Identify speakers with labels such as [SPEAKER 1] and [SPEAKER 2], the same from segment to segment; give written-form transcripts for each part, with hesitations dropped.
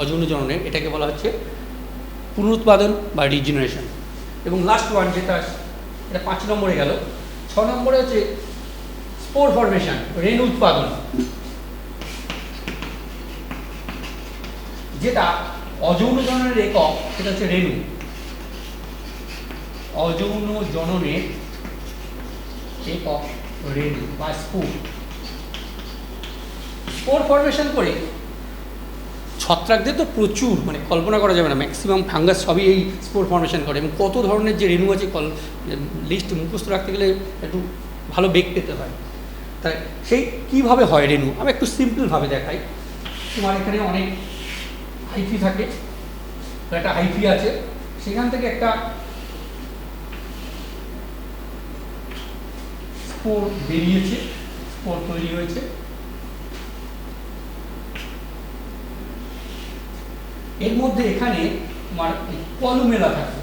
[SPEAKER 1] অযৌন জননের, এটাকে বলা হচ্ছে পুনরুৎপাদন বা রিজেনারেশন। এবং লাস্ট ওয়ান যেটা, এটা 5 নম্বরে গেল। 6 নম্বরে হচ্ছে স্পোর ফরমেশন, রেণু উৎপাদন, যেটা অযৌন জননের একক, সেটা হচ্ছে রেণু। অযৌন জননের একক রেণু বা স্পোর। স্পোর ফরমেশন করে ছত্রাকদের তো প্রচুর, মানে কল্পনা করা যাবে না, ম্যাক্সিমাম ফাঙ্গাস সবই এই স্পোর ফরমেশন করে। এবং কত ধরনের যে রেণু আছে লিস্ট মুখস্থ রাখতে গেলে একটু ভালো বেগ পেতে হয়। তাই সেই কীভাবে হয় রেণু, আমি একটু সিম্পলভাবে দেখাই। তোমার এখানে অনেক হাইফি থাকে, একটা হাইফি আছে, সেখান থেকে একটা স্পোর বেরিয়েছে, স্পোর তৈরি হয়েছে। এর মধ্যে এখানে তোমার কলমেলা থাকে,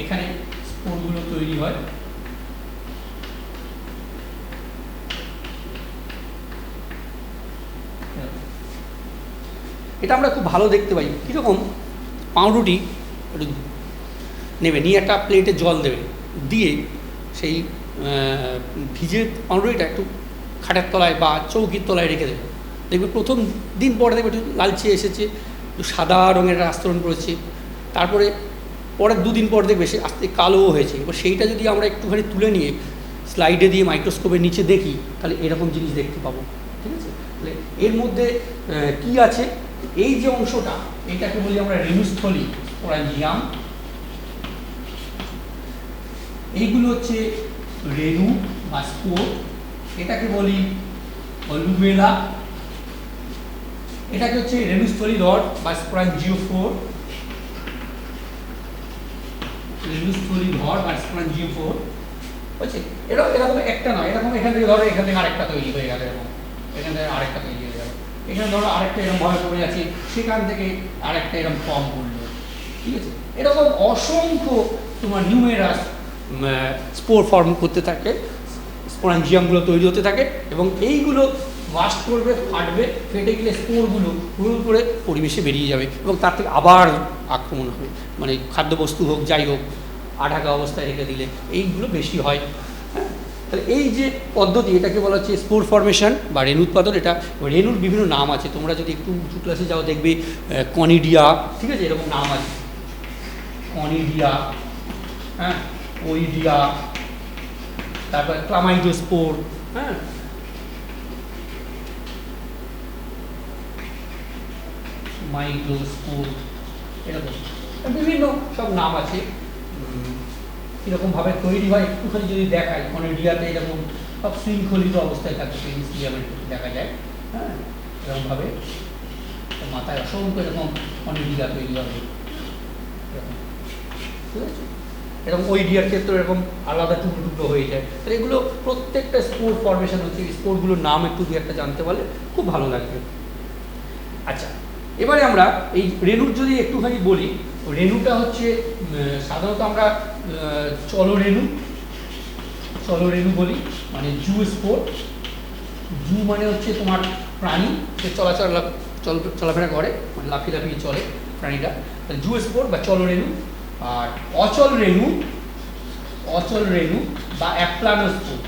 [SPEAKER 1] এখানে স্পোরগুলো তৈরি হয়। এটা আমরা খুব ভালো দেখতে পাই। কীরকম, পাউরুটি একটু নেবে, নিয়ে একটা প্লেটে জল দেবে, দিয়ে সেই ভিজে পাউরুটিটা একটু খাটের তলায় বা চৌকির তলায় রেখে দেবে। দেখবে প্রথম দিন পরে দেখবে একটু লালচে এসেছে, একটু সাদা রঙের আস্তরণ করেছে, তারপরে পরের 2 দিন পর দেখবে সে আস্তে কালোও হয়েছে। এবার সেইটা যদি আমরা একটুখানি তুলে নিয়ে স্লাইডে দিয়ে মাইক্রোস্কোপের নিচে দেখি, তাহলে এরকম জিনিস দেখতে পাবো। ঠিক আছে, তাহলে এর মধ্যে কি আছে, এই যে অংশটা, এটাকে বলি আমরা রেণুস্থলী, স্পোরাঞ্জিয়াম। এইগুলো হচ্ছে রেণু বা স্পোর। এটাকে বলি লুবেলা, এটাকে হচ্ছে রেণুস্থলী রড বা স্পোরাঞ্জিওফোর, রেণুস্থলী রড বা স্পোরাঞ্জিওফোর। বুঝছি, এরকম একটা নয়, এরকম এখান থেকে ধরো, এখান থেকে আরেকটা তৈরি হয়ে গেল, এরকম এখান থেকে আরেকটা তৈরি হয়ে গেল, এখানে ধরো আরেকটা এরকম ভাবে পড়ে আছে, সেখান থেকে আরেকটা এরকম ফর্ম করলো। ঠিক আছে, এরকম অসংখ্য তোমার নিউমেরাস স্পোর ফর্ম করতে থাকে, স্পোরাঞ্জিয়ামগুলো তৈরি হতে থাকে, এবং এইগুলো বাস্ট করবে, ফাটবে, ফেটে গেলে স্পোরগুলো হুড় করে পরিবেশে বেরিয়ে যাবে, এবং তার থেকে আবার আক্রমণ হবে। মানে খাদ্যবস্তু হোক, যাই হোক, আঢাকা অবস্থায় রেখে দিলে এইগুলো বেশি হয়। হ্যাঁ, তাহলে এই যে পদ্ধতি, এটাকে বলা হচ্ছে স্পোর ফরমেশন বা রেণু উৎপাদন। এটা রেণুর বিভিন্ন নাম আছে, তোমরা যদি একটু উঁচু ক্লাসে যাও দেখবে কনিডিয়া, ঠিক আছে, এরকম নাম আছে, কনিডিয়া, হ্যাঁ, ওইডিয়া, তারপর ক্লামাইডোস্পোর, হ্যাঁ, মাইক্রোস্পোর, এরকম বিভিন্ন সব নাম আছে। কীরকমভাবে তৈরি হয় একটুখানি যদি দেখায়, কনিডিয়াতে এরকম সব শৃঙ্খলিত অবস্থায় থাকে, পেনিসিলিয়ামের দেখা যায়। হ্যাঁ, এরকমভাবে মাথায় অসংখ্য এরকম কনিডিয়া তৈরি হবে, এরকম। ঠিক আছে, এরকম ওইডিয়ার ক্ষেত্রে এরকম আলাদা টুকরো টুকরো হয়ে যায়। তো এগুলো প্রত্যেকটা স্পোর ফরমেশন হচ্ছে, স্পোরগুলোর নাম একটু দু একটা জানতে পারলে খুব ভালো লাগবে। আচ্ছা, এবারে আমরা এই রেণুর যদি একটুখানি বলি, রেণুটা হচ্ছে সাধারণত আমরা চলরেণু বলি, মানে জু স্পোর। জু মানে হচ্ছে তোমার প্রাণী, সে চলাফেরা করে, মানে লাফিয়ে লাফিয়ে চলে প্রাণীটা, জু স্পোর বা চলরেণু। আর অচল রেণু বা অ্যাপ্লানোস্পোর,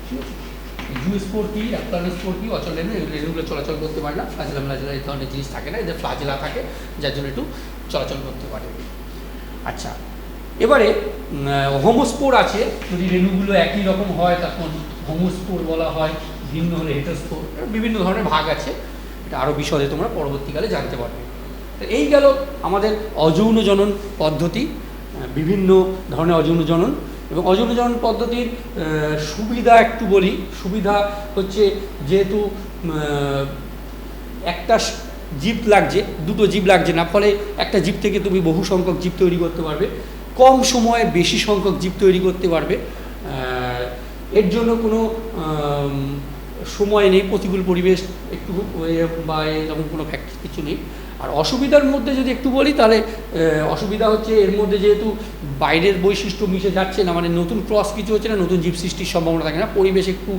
[SPEAKER 1] ঠিক আছে। জু স্পোর কি, অ্যাপ্লানোস্পোর কি, অচল রেণু, এই রেণুগুলো চলাচল করতে পারে না, ফ্লাজেলা এই ধরনের জিনিস থাকে না, এদের ফ্লাজেলা থাকে, যার জন্য একটু চলাচল করতে পারে। আচ্ছা, এবারে হোমোস্পোর আছে, যদি রেণুগুলো একই রকম হয় তখন হোমোস্পোর বলা হয়, ভিন্ন হলে হেটেরোস্পোর। বিভিন্ন ধরনের ভাগ আছে, এটা আরও বিশদে তোমরা পরবর্তীকালে জানতে পারবে। তো এই গেল আমাদের অযৌন জনন পদ্ধতি, বিভিন্ন ধরনের অযৌন জনন। এবং অযৌন জনন পদ্ধতির সুবিধা একটু বলি। সুবিধা হচ্ছে, যেহেতু একটা জীব লাগছে, দুটো জীব লাগছে না, ফলে একটা জীব থেকে তুমি বহু সংখ্যক জীব তৈরি করতে পারবে, কম সময়ে বেশি সংখ্যক জীব তৈরি করতে পারবে। এর জন্য কোনো সময় নেই, প্রতিকূল পরিবেশ একটু বা এরকম কোনো ফ্যাক্টর কিছু নেই। আর অসুবিধার মধ্যে যদি একটু বলি তাহলে অসুবিধা হচ্ছে এর মধ্যে যেহেতু বাইরের বৈশিষ্ট্য মিশে যাচ্ছে না, মানে নতুন ক্রস কিছু হচ্ছে না, নতুন জীব সৃষ্টির সম্ভাবনা থাকে না, পরিবেশ একটু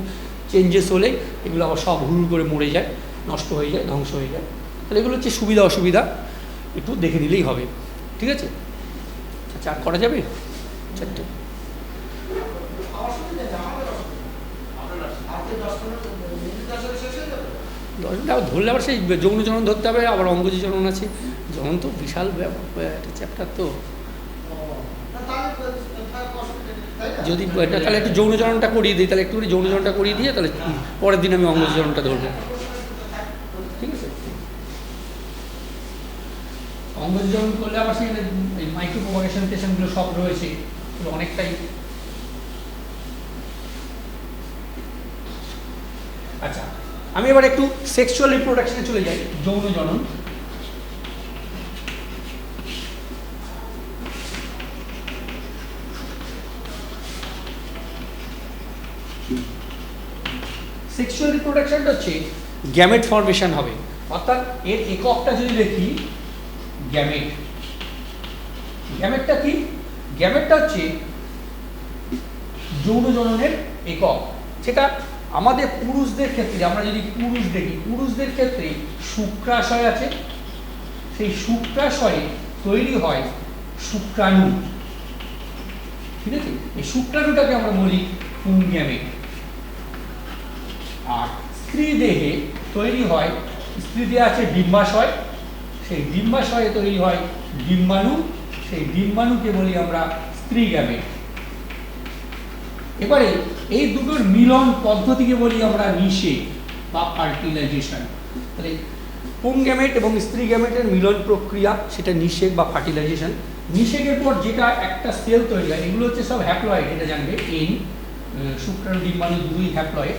[SPEAKER 1] চেঞ্জেস হলে এগুলো আবার সব হুড় করে মরে যায়, নষ্ট হয়ে যায়, ধ্বংস হয়ে যায়। তাহলে এগুলো হচ্ছে সুবিধা অসুবিধা, একটু দেখে নিলেই হবে। ঠিক আছে, আচ্ছা আর করা যাবে 4টে? ধরলে আবার সেই যৌন জনন ধরতে হবে, আবার অঙ্গজি জনন আছে। জনন তো বিশাল একটা চ্যাপ্টার, তো যদি তাহলে একটু যৌন জননটা করিয়ে দিই, তাহলে একটু যৌন জননটা করিয়ে দিয়ে তাহলে পরের দিন আমি অঙ্গজি জননটা ধরবো। ঠিক আছে, অঙ্গজি জনন করলে আবার সেখানে এই মাইক্রো প্রপাগেশন টেশনগুলো সব রয়েছে, অনেকটাই। আচ্ছা, আমি এবার একটু সেক্সুয়াল রিপ্রোডাকশনে চলে যাই, যৌন জনন। সেক্সুয়াল রিপ্রোডাকশনটা হচ্ছে গ্যামেট ফর্মেশন হবে, অর্থাৎ এর এককটা যদি দেখি গ্যামেট। গ্যামেটটা কি? গ্যামেটটা হচ্ছে যৌন জননের একক, সেটা আমাদের পুরুষদের ক্ষেত্রে, আমরা যদি পুরুষ দেখি, পুরুষদের ক্ষেত্রে শুক্রাশয় আছে, সেই শুক্রাশয়ে তৈরি হয় শুক্রাণু। ঠিক আছে, এই শুক্রাণুটাকে আমরা বলি পুংগ্যামেট। আর স্ত্রী দেহে তৈরি হয়, স্ত্রী দেহে আছে ডিম্বাশয়, সেই ডিম্বাশয়ে তৈরি হয় ডিম্বাণু, সেই ডিম্বাণুকে বলি আমরা স্ত্রী গ্যামেট। এবারে এই দুটোর মিলন পদ্ধতিকে বলি আমরা নিষেক বা ফার্টিলাইজেশন। তাহলে পুংগ্যামেট এবং স্ত্রী গ্যামেটের মিলন প্রক্রিয়া, সেটা নিষেক বা ফার্টিলাইজেশন। নিষেকের পর যেটা একটা সেল তৈরি হয়, এগুলো হচ্ছে সব হ্যাপ্লয়েড, এটা জানবে। এন শুক্রাণু ডিম্বাণু দুই হ্যাপ্লয়েড,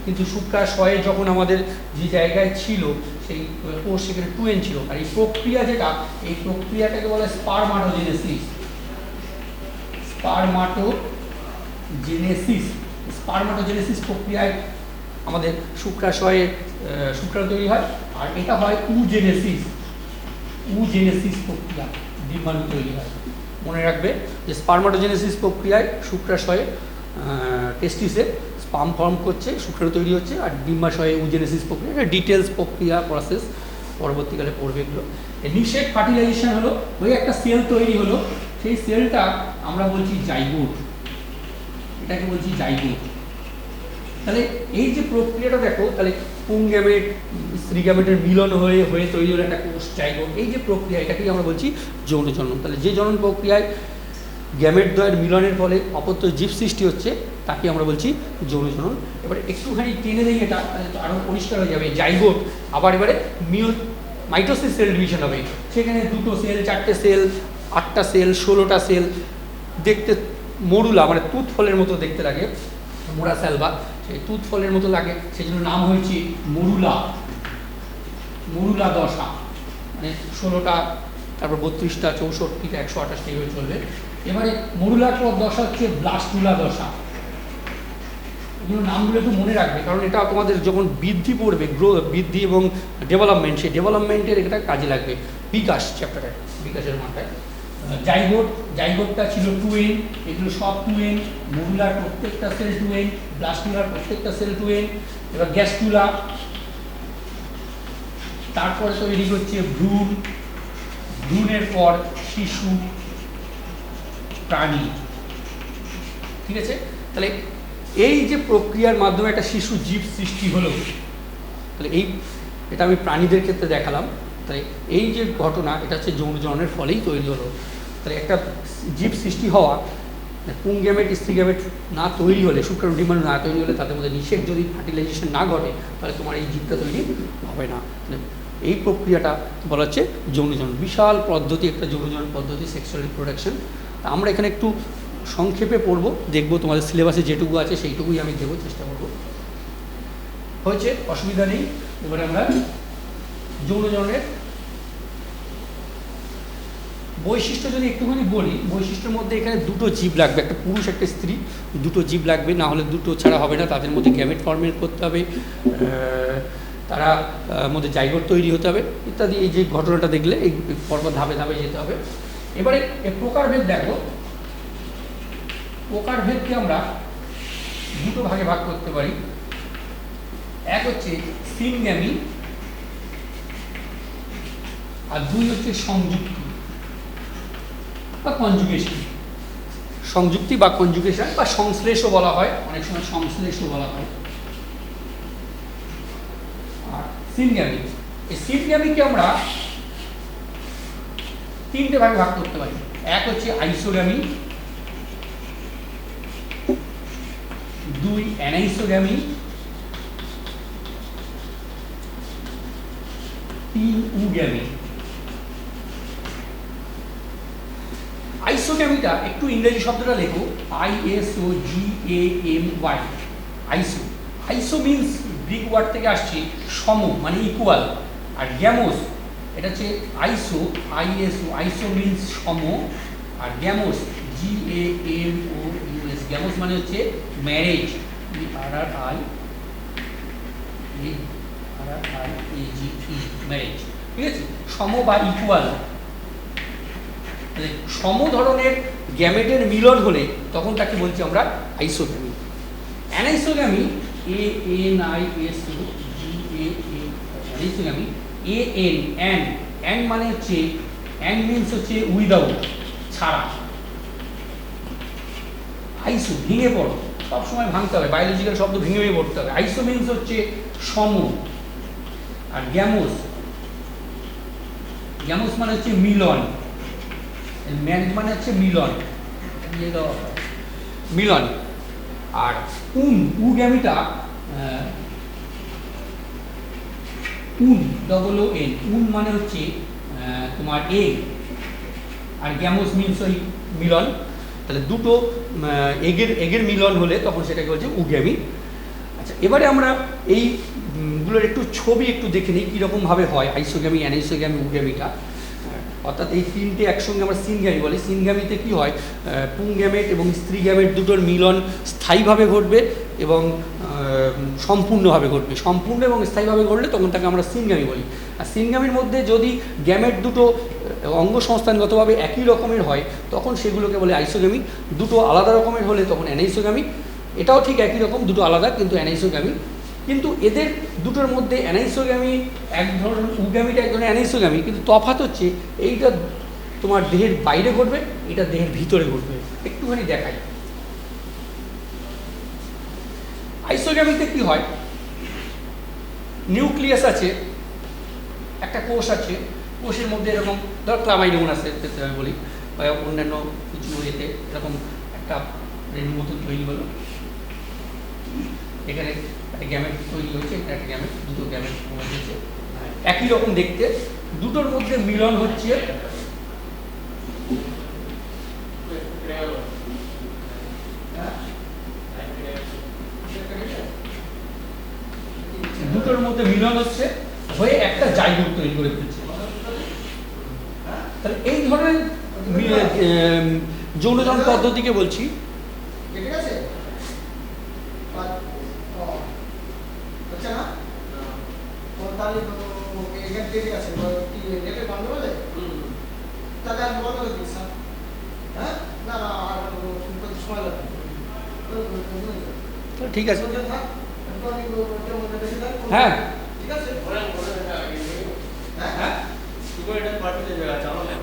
[SPEAKER 1] কিন্তু শুক্রাশয়ে যখন আমাদের যে জায়গায় ছিল সেই কোষ সেখানে 2n ছিল। আর এই প্রক্রিয়া যেটা, এই প্রক্রিয়াটাকে বলে স্পারমাটোজেনেসিস। স্পারমাটোজেনেসিস প্রক্রিয়ায় আমাদের শুক্রাশয়ে শুক্রাণু তৈরি হয়। আর এটা হয় উজেনেসিস প্রক্রিয়া, ডিম্বাণু তৈরি হয়। মনে রাখবে যে স্পারমাটোজেনেসিস প্রক্রিয়ায় শুক্রাশয়ে টেস্টিসে স্পার্ম ফর্ম করছে, শুক্রাণু তৈরি হচ্ছে, আর ডিম্বাশয়ে উজেনেসিস প্রক্রিয়া, এটা ডিটেলস প্রক্রিয়া প্রসেস, পরবর্তীকালে পড়বে এগুলো। নিষেক ফার্টিলাইজেশন হলো ওই একটা সেল তৈরি হলো, সেই সেলটা আমরা বলছি জাইগোট, এটাকে বলছি জাইগোট। তাহলে এই যে প্রক্রিয়াটা দেখো, তাহলে পুংগ্যামেট স্ত্রী গ্যামেটের মিলন হয়ে তৈরি হলো একটা কোষ জাইগোট, এই যে প্রক্রিয়া এটাকেই আমরা বলছি যৌন জনন। তাহলে যে জনন প্রক্রিয়ায় গ্যামেট দ্বয়ের মিলনের ফলে অপত্য জীব সৃষ্টি হচ্ছে তাকে আমরা বলছি যৌন জনন। এবারে একটুখানি টেনে দিই, এটা আরও পরিষ্কার হয়ে যাবে। জাইগোট আবার এবারে মাইটোসিস সেল ডিভিশন হবে, সেখানে 2টো সেল, 4টে সেল, 8টা সেল, 16টা সেল, দেখতে মরুলা মানে তুত ফলের মতো দেখতে লাগে, মোরা স্যালভা, সেই তুত ফলের মতো লাগে, সেই জন্য নাম হয়েছে মরুলা দশা। মানে 16টা, তারপর 32টা, 64টা, 128টা এইভাবে চলবে। এবারে মরুলার পর দশা হচ্ছে ব্লাস্টুলা দশা। এগুলো নামগুলো একটু মনে রাখবে, কারণ এটা তোমাদের যখন বৃদ্ধি পড়বে, বৃদ্ধি এবং ডেভেলপমেন্ট, সেই ডেভেলপমেন্টের এটা কাজে লাগবে। বিকাশ চ্যাপ্টারে, বিকাশের মাথায় জাইগোটটা ছিল 2n, এগুলো সব 2n, মরুলার প্রত্যেকটা সেল 2n, ব্লাস্টুলার প্রত্যেকটা সেল 2n। এবার গ্যাস্টুলা, তারপরে তৈরি হচ্ছে ভ্রূণের পর শিশু প্রাণী। ঠিক আছে, তাহলে এই যে প্রক্রিয়ার মাধ্যমে একটা শিশু জীব সৃষ্টি হলো, তাহলে এটা আমি প্রাণীদের ক্ষেত্রে দেখালাম। তাই এই যে ঘটনা, এটা হচ্ছে যৌন জননের ফলেই তৈরি হলো। তাহলে একটা জীব সৃষ্টি হওয়া, পুংগ্যামেট স্ত্রী গ্যামেট না তৈরি হলে, শুক্রাণু ডিম্বাণু না তৈরি হলে, তাদের মধ্যে নিষেক যদি ফার্টিলাইজেশন না ঘটে, তাহলে তোমার এই জীবটা তৈরি হবে না। এই প্রক্রিয়াটা বলা হচ্ছে যৌন জনন। বিশাল পদ্ধতি, একটা যৌন জনন পদ্ধতি, সেক্সুয়াল রিপ্রোডাকশন। আমরা এখানে একটু সংক্ষেপে পড়বো, দেখবো তোমাদের সিলেবাসে যেটুকু আছে সেইটুকুই আমি দেবো, চেষ্টা করবো। হয়েছে, অসুবিধা নেই। এবারে আমরা যৌন জননের বৈশিষ্ট্য যদি একটুখানি বলি, বৈশিষ্ট্যের মধ্যে এখানে 2টো জীব লাগবে, একটা পুরুষ একটা স্ত্রী, 2টো জীব লাগবে, না হলে 2টো ছাড়া হবে না। তাদের মধ্যে গ্যামেট ফর্মেট করতে হবে, তারা মধ্যে জাইগোট তৈরি হতে হবে ইত্যাদি। এই যে ঘটনাটা দেখলে এই পরপর ধাপে ধাপে যেতে হবে। এবারে এই প্রকারভেদ দেখো, প্রকারভেদকে আমরা দুটো ভাগে ভাগ করতে পারি। এক হচ্ছে সিনগ্যামি আর দুই হচ্ছে সংযুক্তি বা কনজুগেশন। সংযুক্তি বা কনজুগেশন বা সংশ্লেষও বলা হয়, অনেক সময় সংশ্লেষও বলা হয়। আর সিনগ্যামি, এই সিনগ্যামিকে আমরা তিনটে ভাগে ভাগ করতে পারি। এক হচ্ছে আইসোগ্যামি, দুই অ্যানাইসোগ্যামি, তিন উগ্যামি। আইসোগ্যামিটা একটু ইংরেজি শব্দটা লেখো, ISOGAMY, আইসো। আইসো মিনস গ্রিক ওয়ার্ড থেকে আসছে সম মানে ইকুয়াল। আর গ্যামোস এটা হচ্ছে আইসো, ISO, আইসো মিনস সম। আর গ্যামোস GAMOUS, গ্যামোস মানে হচ্ছে ম্যারেজ, RRIAGE, ম্যারেজ। ঠিক আছে, সম বা ইকুয়াল। সম ধরনের গ্যামেটের মিলন হলে তখন তাকে বলছি আমরা আইসোগ্যামি। অ্যানাইসোগ্যামি অ্যানাইসোগ্যামি AN মানে হচ্ছে অ্যান মিনস হচ্ছে উইদাউট, ছাড়া। আইসো ভেঙে পড়ো, সবসময় ভাঙতে হবে, বায়োলজিক্যাল শব্দ ভেঙে ভেঙে পড়তে হবে। আইসো মিনস হচ্ছে সম। আর গ্যামোস, গ্যামোস মানে হচ্ছে মিলন, ম্যারেজ মানে হচ্ছে মিলন, মিলন। আর উগ্যামিটা UN মানে হচ্ছে তোমার এগ, আর গ্যামোস মিনস ওই মিলন। তাহলে দুটো এগের মিলন হলে তখন সেটাকে বলছে উগ্যামি। আচ্ছা, এবারে আমরা এইগুলোর একটু ছবি একটু দেখে নিই কীরকমভাবে হয় আইসোগ্যামি, অ্যানাইসোগ্যামি, উগ্যামিটা। অর্থাৎ এই তিনটে একসঙ্গে আমরা সিনগ্যামি বলি। সিনগ্যামিতে কী হয়, পুংগ্যামেট এবং স্ত্রী গ্যামেট দুটোর মিলন স্থায়ীভাবে ঘটবে এবং সম্পূর্ণভাবে ঘটবে। সম্পূর্ণ এবং স্থায়ীভাবে ঘটলে তখন তাকে আমরা সিনগ্যামি বলি। আর সিনগ্যামির মধ্যে যদি গ্যামেট দুটো অঙ্গ সংস্থানগতভাবে একই রকমের হয় তখন সেগুলোকে বলে আইসোগ্যামি। দুটো আলাদা রকমের হলে তখন অ্যানাইসোগ্যামি। এটাও ঠিক একই রকম, দুটো আলাদা কিন্তু অ্যানাইসোগ্যামি। কিন্তু এদের দুটোর মধ্যে অ্যানাইসোগ্যামি এক ধরনের, উগ্যামিটা এক ধরনের অ্যানাইসোগ্যামি, কিন্তু তফাৎ হচ্ছে এইটা তোমার দেহের বাইরে ঘটবে, এটা দেহের ভিতরে ঘটবে। একটুখানি দেখাই। আইসোগ্যামিতে কি হয়, নিউক্লিয়াস আছে, একটা কোষ আছে, কোষের মধ্যে এরকম ধর ক্লামাইডোন আছে আমি বলি, বা অন্যান্য কিছু এতে এরকম একটা রেণুর মতো তৈরি হলো। এখানে একটা গ্যামেট তৈরি হয়েছে, এটা একটা গ্যামেট, দুটো গ্যামেট হয়েছে একই রকম দেখতে, দুটোর মধ্যে মিলন হচ্ছে হয়ে একটা জাইগোট তৈরি করে ফেলছে। তাহলে এই ধরনের যৌনজন পদ্ধতিকে বলছি।
[SPEAKER 2] ঠিক আছে, তাহলে এখানে ঠিক আছে, কি নেটে বন্ধ বলে তাহলে আমি বন্ধ করে দিই স্যার। হ্যাঁ, না না আর সময় লাগবে।
[SPEAKER 1] ঠিক আছে, হ্যাঁ
[SPEAKER 2] ঠিক আছে।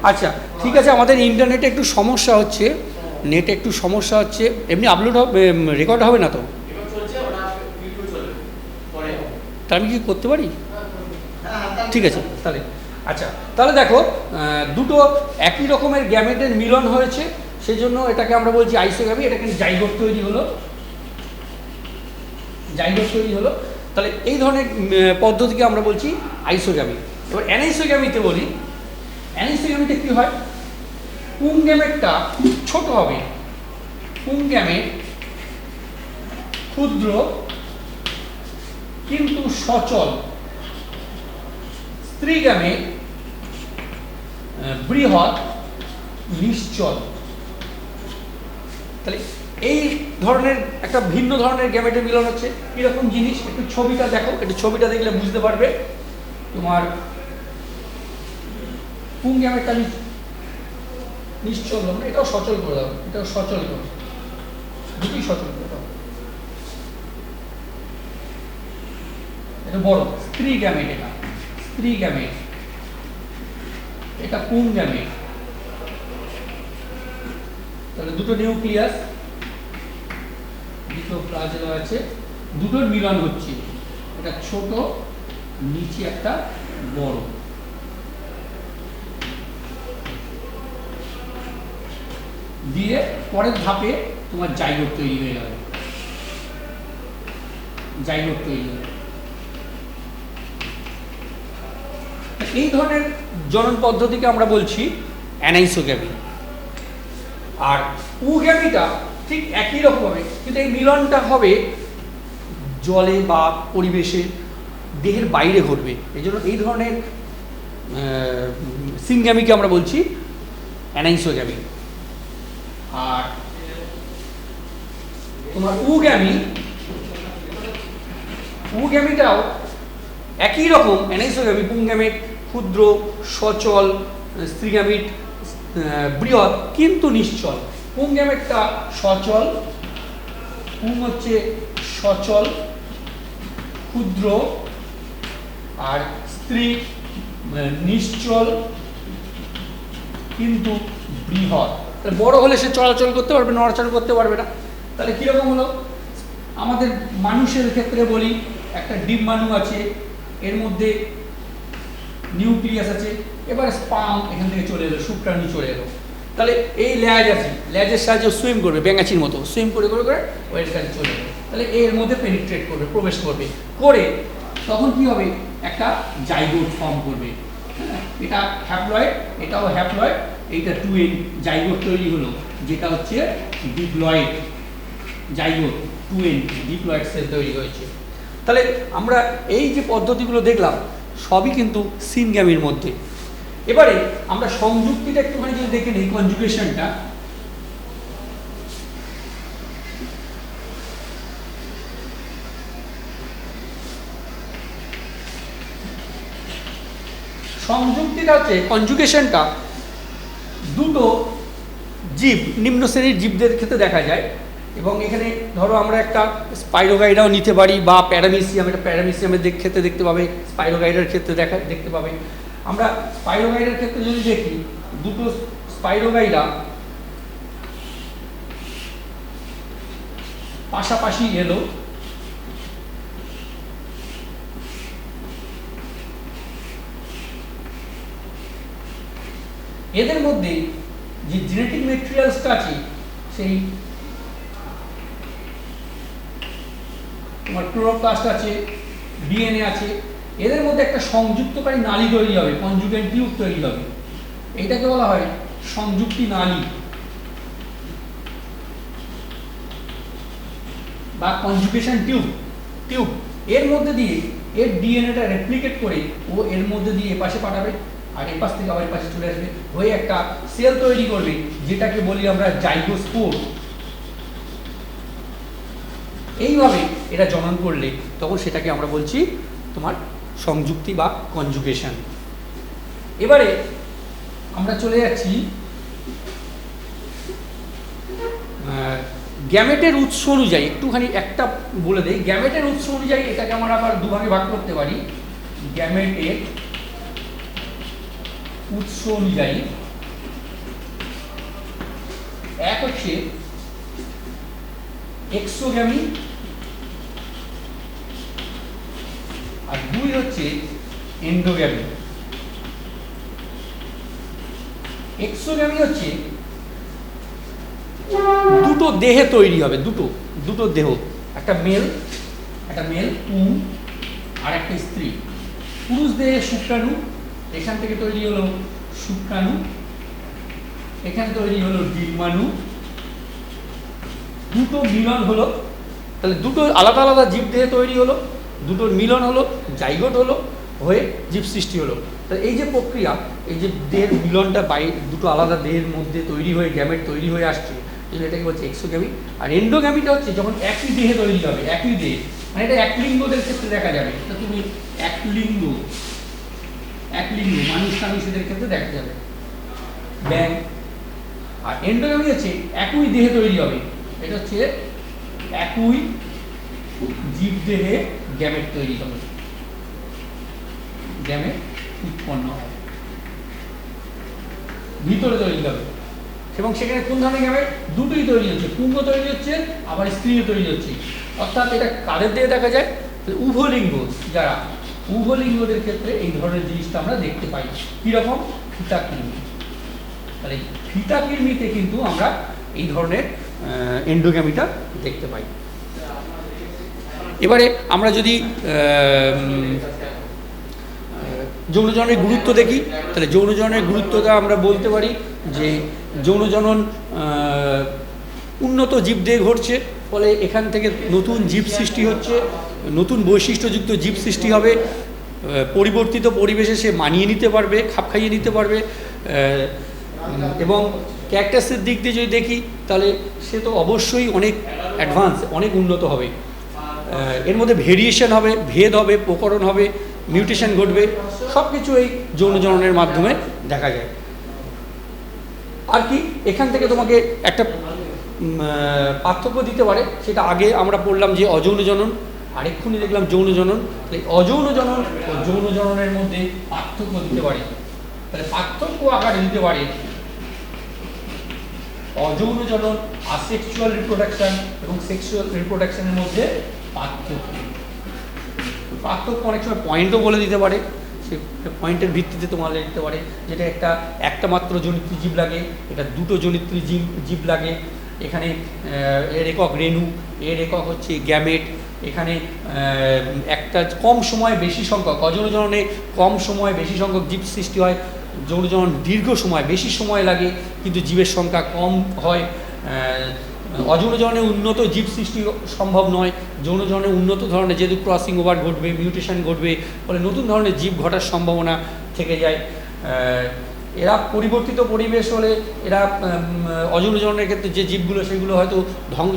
[SPEAKER 1] আচ্ছা ঠিক আছে, আমাদের ইন্টারনেটে একটু সমস্যা হচ্ছে, নেটে একটু সমস্যা হচ্ছে, এমনি আপলোড হবে, রেকর্ড হবে না তো? তা আমি কি করতে পারি? ঠিক আছে তাহলে। আচ্ছা তাহলে দেখো, দুটো একই রকমের গ্যামেটের মিলন হয়েছে, সেই জন্য এটাকে আমরা বলছি আইসোগ্যামি। এটা কিন্তু জাইগোট তৈরি হলো, জাইগোট তৈরি হলো। তাহলে এই ধরনের পদ্ধতিকে আমরা বলছি আইসোগ্যামি। এবার অ্যানাইসোগ্যামিতে বলি, অ্যানাইসোগ্যামিতে কি হয়, পুংগ্যামেটটা ছোট হবে, পুংগ্যামেট ক্ষুদ্র কিন্তু সচল, স্ত্রীগ্যামেট বৃহৎ নিশ্চল। তাহলে এই ধরনের একটা ভিন্ন ধরনের গ্যামেটের মিলন হচ্ছে এরকম জিনিস। একটু ছবিটা দেখো, একটু ছবিটা দেখলে বুঝতে পারবে। তোমার পুং গ্যামেটটা আমি নিশ্চল না, এটাও সচল করে দাও, এটাও সচল করো, দুটোই সচল করে দাও। এটা বড় স্ত্রী গ্যামেট, এটা স্ত্রী গ্যামেট, এটা পুং গ্যামেট। তাহলে দুটো নিউক্লিয়াস, দুটো ফ্লাজেলা আছে, দুটোর মিলন হচ্ছে, এটা ছোট নিচে একটা বড়। দিয়ে পরের ধাপে তোমার জাইগোট তৈরি হয়ে যাবে, জাইগোট তৈরি হবে। এই ধরনের জনন পদ্ধতিকে আমরা বলছি অ্যানাইসোগ্যামি। আর উগ্যামিটা ঠিক একই রকম হবে, কিন্তু এই মিলনটা হবে জলে বা পরিবেশে, দেহের বাইরে ঘটবে। এই জন্য এই ধরনের সিনগ্যামিকে আমরা বলছি অ্যানাইসোগ্যামি। আর তোমার উগ্যামিটাও একই রকম অ্যানাইসোগ্যামি, পুংগ্যামেট ক্ষুদ্র, সচল, স্ত্রীগ্যামিট বৃহৎ কিন্তু নিশ্চল। পুংগ্যামেটটা সচল, পুং হচ্ছে সচল ক্ষুদ্র, আর স্ত্রী নিশ্চল কিন্তু বৃহৎ। তাহলে বড় হলে সে চলাচল করতে পারবে, নড়াচড়া করতে পারবে না। তাহলে কীরকম হলো? আমাদের মানুষের ক্ষেত্রে বলি, একটা ডিম্বাণু আছে, এর মধ্যে নিউক্লিয়াস আছে, এবার স্পার্ম এখান থেকে চলে এলো, শুক্রাণু চলে এলো। তাহলে এই ল্যাজ আছে, ল্যাজের সাহায্যে সুইম করবে, ব্যাঙাচির মতো সুইম করে করে করে ওয়ের কাছে চলে এলো। তাহলে এর মধ্যে পেনিট্রেট করবে, প্রবেশ করবে, করে তখন কি হবে? একটা জাইগোট ফর্ম করবে। হ্যাঁ, এটা হ্যাপ্লয়েড, এটাও হ্যাপ্লয়েড, এইটা 2n জাইগোট তৈরি হলো, যেটা হচ্ছে diploid zygote, 2n diploid sell তৈরি হয়েছে। তাহলে আমরা এই যে পদ্ধতিগুলো দেখলাম সবই কিন্তু সিনগ্যামির মধ্যে। এবারে আমরা সংযুক্তিটা একটুখানি যদি দেখে নিই, কনজুগেশনটা। সংযুক্তিটা হচ্ছে, কনজুগেশনটা দুটো জীব, নিম্ন শ্রেণীর জীবদের ক্ষেত্রে দেখা যায়। এবং এখানে ধরো আমরা একটা স্পাইরোগাইডাও নিতে পারি, বা প্যারামিসিয়াম, এটা প্যারামিসিয়ামের ক্ষেত্রে দেখতে পাবে, স্পাইরোগাইডার ক্ষেত্রে দেখতে পাবে। আমরা স্পাইরোগাইডার ক্ষেত্রে যদি দেখি, দুটো স্পাইরোগাইডা পাশাপাশি এলো, এদের মধ্যে যে জেনেটিক ম্যাটেরিয়ালসটা আছে, সেই তোমার ক্লোরোপ্লাস্ট আছে, ডিএনএ আছে, এদের মধ্যে একটা সংযুক্তকারী নালী তৈরি হবে, কনজুগেন্ট টিউব তৈরি হবে। এইটাকে বলা হয় সংযুক্তি নালী বা কনজুগেশন টিউব। এর মধ্যে দিয়ে এর ডিএনএটা রেপ্লিকেট করে ও এর মধ্যে দিয়ে এপাশে পাঠাবে, আর এপাশ থেকে আবার এপাশে চলে আসবে, হয়ে একটা সেল তৈরি করবে, যেটাকে বলি আমরা জাইগোস্পোর। এইভাবে এটা জনন করলে তখন সেটাকে আমরা বলছি তোমার সংযুক্তি বা কনজুগেশন। এবারে আমরা চলে যাচ্ছি গ্যামেটের উৎস অনুযায়ী। একটুখানি একটা বলে দেই, গ্যামেটের উৎস অনুযায়ী এটাকে আমরা আবার দুভাগে ভাগ করতে পারি। গ্যামেটের উৎস অনুযায়ী এক হচ্ছে এক্সোগ্যামি, আর দুই হচ্ছে এন্ডোগ্যামি। এক্সোগ্যামি হচ্ছে দুটো দেহে তৈরি হবে, দুটো দেহ, একটা মেল পুং, আর একটা স্ত্রী। পুরুষ দেহে শুক্রাণু, এখান থেকে তৈরি হলো শুক্রাণু, এখানে তৈরি হলো ডিম্বাণু, দুটো মিলন হলো। তাহলে দুটো আলাদা আলাদা জীব দেহে তৈরি হলো, দুটোর মিলন হলো, জাইগোট হলো, হয়ে জীব সৃষ্টি হলো। তাহলে এই যে প্রক্রিয়া, এই যে দেহের মিলনটা দুটো আলাদা দেহের মধ্যে তৈরি হয়ে গ্যামেট তৈরি হয়ে আসছে, এটাকে বলছে এক্সোগ্যামিট। আর এন্ডোগ্যামিটা হচ্ছে যখন একই দেহে তৈরি হবে, একই দেহে, মানে এটা একলিঙ্গদের ক্ষেত্রে দেখা যাবে। তো তুমি একলিঙ্গ মানুষ টানুষদের ক্ষেত্রে দেখা যাবে ব্যাং। আর এন্ডোগ্যামিট হচ্ছে একই দেহে তৈরি হবে, এটা হচ্ছে একই জীবদেহে গ্যামেট তৈরি হবে, গ্যামেট উৎপন্ন হবে, ভিতরে তৈরি হবে। এবং সেখানে কোন ধরনের গ্যামেট? দুটোই তৈরি হচ্ছে, পুঙ্গ তৈরি হচ্ছে আবার স্ত্রীও তৈরি হচ্ছে। অর্থাৎ এটা কাদের দিয়ে দেখা যায়? উভলিঙ্গ, যারা উভলিঙ্গদের ক্ষেত্রে এই ধরনের জিনিসটা আমরা দেখতে পাই। কীরকম? ফিতাকৃমি। তাহলে ফিতাকৃমিতে কিন্তু আমরা এই ধরনের এন্ডোগ্যামিটা দেখতে পাই। এবারে আমরা যদি যৌনজননের গুরুত্ব দেখি, তাহলে যৌনজননের গুরুত্বটা আমরা বলতে পারি যে যৌনজনন উন্নত জীব দিয়ে ঘটছে, ফলে এখান থেকে নতুন জীব সৃষ্টি হচ্ছে, নতুন বৈশিষ্ট্যযুক্ত জীব সৃষ্টি হবে, পরিবর্তিত পরিবেশে সে মানিয়ে নিতে পারবে, খাপ খাইয়ে নিতে পারবে। এবং ক্যারেক্টার্সের দিক দিয়ে যদি দেখি তাহলে সে তো অবশ্যই অনেক অ্যাডভান্স, অনেক উন্নত হবে। এর মধ্যে ভেরিয়েশন হবে, ভেদ হবে, প্রকরণ হবে, মিউটেশন ঘটবে, সব কিছু এই যৌনজননের মাধ্যমে দেখা যায়। আর কি এখান থেকে তোমাকে একটা পার্থক্য দিতে পারে, সেটা আগে আমরা পড়লাম যে অযৌন জনন, আরেকক্ষুনি দেখলাম যৌন জনন। তাহলে অযৌন জনন ও যৌন জননের মধ্যে পার্থক্য দিতে পারে, তাহলে পার্থক্য আকারে দিতে পারে অযৌন জনন, আসেক্সুয়াল রিপ্রোডাকশন এবং সেক্সুয়াল রিপ্রোডাকশনের মধ্যে পার্থক্য অনেক সময় পয়েন্টও বলে দিতে পারে। সে পয়েন্টের ভিত্তিতে তোমাদের লিখতে পারে, যেটা একটা মাত্র জনিত্রী জীব লাগে, এটা দুটো জনিত্রী জীব লাগে, এখানে এর একক রেণু, এর একক হচ্ছে গ্যামেট, এখানে একটা কম সময় বেশি সংখ্যক, অযৌন জননে কম সময় বেশি সংখ্যক জীব সৃষ্টি হয়, যৌনজনন দীর্ঘ সময় বেশি সময় লাগে কিন্তু জীবের সংখ্যা কম হয়। অযৌনজননে উন্নত জীব সৃষ্টি সম্ভব নয়, যৌনজননে উন্নত ধরনের যেহেতু ক্রসিং ওভার ঘটবে, মিউটেশন ঘটবে, ফলে নতুন ধরনের জীব ঘটার সম্ভাবনা থেকে যায়। এরা পরিবর্তিত পরিবেশ হলে এরা অযৌনজননের ক্ষেত্রে যে জীবগুলো সেগুলো হয়তো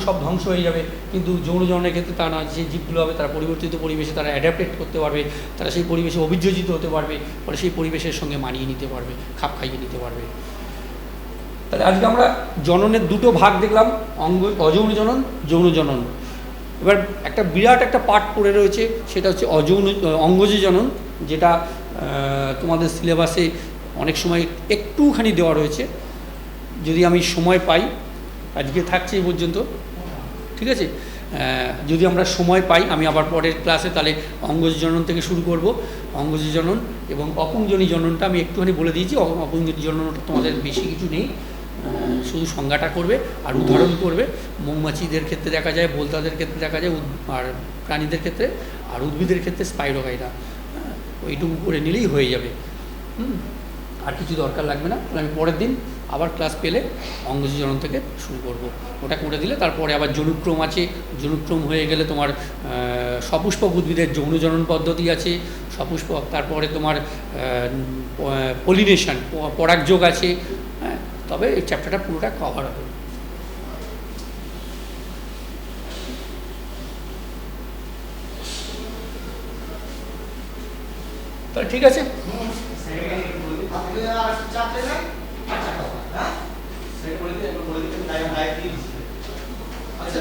[SPEAKER 1] সব ধ্বংস হয়ে যাবে, কিন্তু যৌনজননের ক্ষেত্রে তা না, যে জীবগুলো হবে তারা পরিবর্তিত পরিবেশে তারা অ্যাডাপ্টেট করতে পারবে, তারা সেই পরিবেশে অভিযোজিত হতে পারবে, ফলে সেই পরিবেশের সঙ্গে মানিয়ে নিতে পারবে, খাপ খাইয়ে নিতে পারবে। তাহলে আজকে আমরা জননের দুটো ভাগ দেখলাম, অযৌন জনন, যৌন জনন। এবার একটা বিরাট একটা পার্ট পড়ে রয়েছে, সেটা হচ্ছে অঙ্গজ জনন, যেটা তোমাদের সিলেবাসে অনেক সময় একটুখানি দেওয়া রয়েছে। যদি আমি সময় পাই, আজকে থাকছে এই পর্যন্ত, ঠিক আছে, যদি আমরা সময় পাই আমি আবার পরের ক্লাসে তাহলে অঙ্গজ জনন থেকে শুরু করব। অঙ্গজ জনন এবং অপুংজনী জননটা আমি একটুখানি বলে দিয়েছি। অপুংজনী জননটা তোমাদের বেশি কিছু নেই, শুধু সংজ্ঞাটা করবে আর উদাহরণ করবে। মৌমাছিদের ক্ষেত্রে দেখা যায়, বোলতাদের ক্ষেত্রে দেখা যায়, আর প্রাণীদের ক্ষেত্রে, আর উদ্ভিদের ক্ষেত্রে স্পাইরোগাইরা, ওইটুকু করে নিলেই হয়ে যাবে। আর কিছু দরকার লাগবে না। আমি পরের দিন আবার ক্লাস পেলে অঙ্গজ জনন থেকে শুরু করব। ওটা করে দিলে তারপরে আবার জনুক্রম আছে, জনুক্রম হয়ে গেলে তোমার সপুষ্পক উদ্ভিদের যৌন জনন পদ্ধতি আছে, সপুষ্পক, তারপরে তোমার পলিনেশন, পরাগযোগ আছে। হ্যাঁ, তবে এই চ্যাপ্টারটা পুরোটা কভার হবে। তাহলে ঠিক আছে। আচ্ছা